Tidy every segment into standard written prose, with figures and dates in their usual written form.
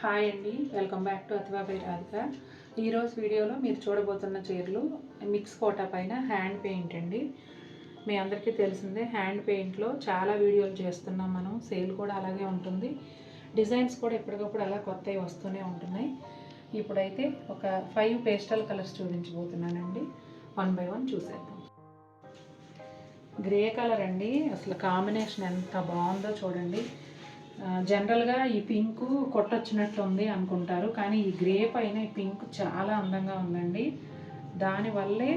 Hi అండి, welcome back to అథవా by Radhika. ఈరోజు వీడియోలో మీరు చూడబోతున్న చీరలు మిక్స్ కోటా పైన హ్యాండ్ పెయింట్ అండి. మీ అందరికీ తెలిసిందే, హ్యాండ్ పెయింట్లో చాలా వీడియోలు చేస్తున్నాం మనం. సేల్ కూడా అలాగే ఉంటుంది. డిజైన్స్ కూడా ఎప్పటికప్పుడు అలా కొత్తవి వస్తూనే ఉంటున్నాయి. ఇప్పుడైతే ఒక 5 పేస్టల్ కలర్స్ చూపించబోతున్నానండి. 1 బై 1 చూసేద్దాం. గ్రే కలర్ అండి, అసలు కాంబినేషన్ ఎంత బాగుందో చూడండి. జనరల్గా ఈ పింక్ కొట్టొచ్చినట్టు ఉంది అనుకుంటారు, కానీ ఈ గ్రే పైన ఈ పింక్ చాలా అందంగా ఉందండి. దానివల్లే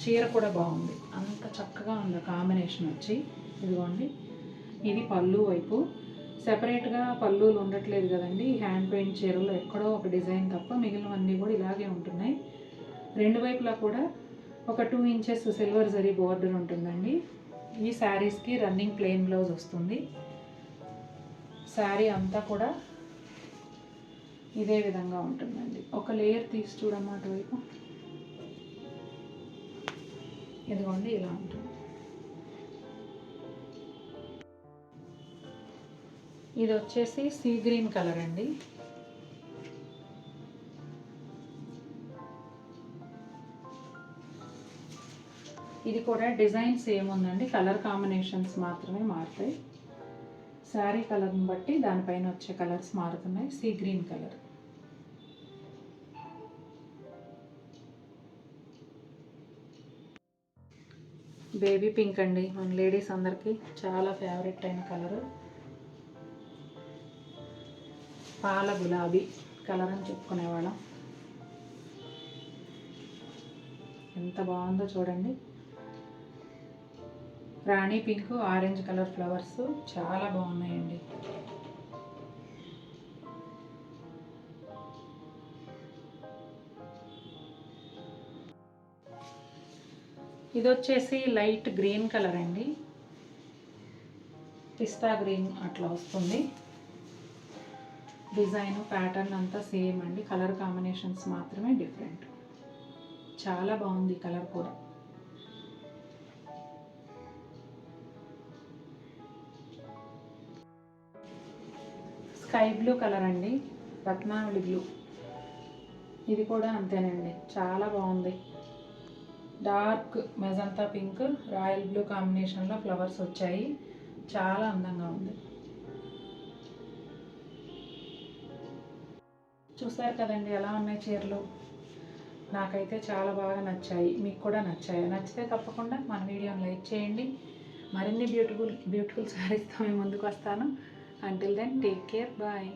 చీర కూడా బాగుంది, అంత చక్కగా ఉంది కాంబినేషన్ వచ్చి. ఇదిగోండి, ఇది పళ్ళు వైపు. సెపరేట్గా పళ్ళులు ఉండట్లేదు కదండి హ్యాండ్ పెయింట్ చీరలో, ఎక్కడో ఒక డిజైన్ తప్ప మిగిలినవన్నీ కూడా ఇలాగే ఉంటున్నాయి. రెండు వైపులా కూడా ఒక 2 ఇంచెస్ సిల్వర్ జరీ బోర్డర్ ఉంటుందండి. ఈ శారీస్కి రన్నింగ్ ప్లెయిన్ బ్లౌజ్ వస్తుంది. శారీ అంతా కూడా ఇదే విధంగా ఉంటుందండి. ఒక లేయర్ తీసి చూడమ్మా అటువైపు. ఇదిగోండి, ఇలా ఉంటుంది. ఇది వచ్చేసి సీ గ్రీన్ కలర్ అండి. ఇది కూడా డిజైన్ సేమ్ ఉందండి, కలర్ కాంబినేషన్స్ మాత్రమే మారుతాయి. శారీ కలర్ని బట్టి దానిపైన వచ్చే కలర్స్ మారుతున్నాయి. Sea green colour, baby pink అండి. మన లేడీస్ అందరికీ చాలా ఫేవరెట్ అయిన కలరు. పాల గులాబీ కలర్ అని చెప్పుకునేవాళ్ళం. ఎంత బాగుందో చూడండి. రాణి పింక్, ఆరెంజ్ కలర్ ఫ్లవర్స్ చాలా బాగున్నాయండి. ఇది వచ్చేసి లైట్ గ్రీన్ కలర్ అండి, పిస్తా గ్రీన్ అట్లా వస్తుంది. డిజైన్ ప్యాటర్న్ అంతా సేమ్ అండి, కలర్ కాంబినేషన్స్ మాత్రమే డిఫరెంట్. చాలా బాగుంది కలర్ కూడా. స్కై బ్లూ కలర్ అండి, రత్నావళి బ్లూ. ఇది కూడా అంతేనండి, చాలా బాగుంది. Dark magenta pink, royal blue కాంబినేషన్లో ఫ్లవర్స్ వచ్చాయి. చాలా అందంగా ఉంది. చూసారు కదండి ఎలా ఉన్నాయి చీరలు. నాకైతే చాలా బాగా నచ్చాయి. మీకు కూడా నచ్చాయి? నచ్చితే తప్పకుండా మన వీడియోని లైక్ చేయండి. మరిన్ని బ్యూటిఫుల్ శారీస్తో మేము ముందుకు వస్తాను. Until then, take care. Bye.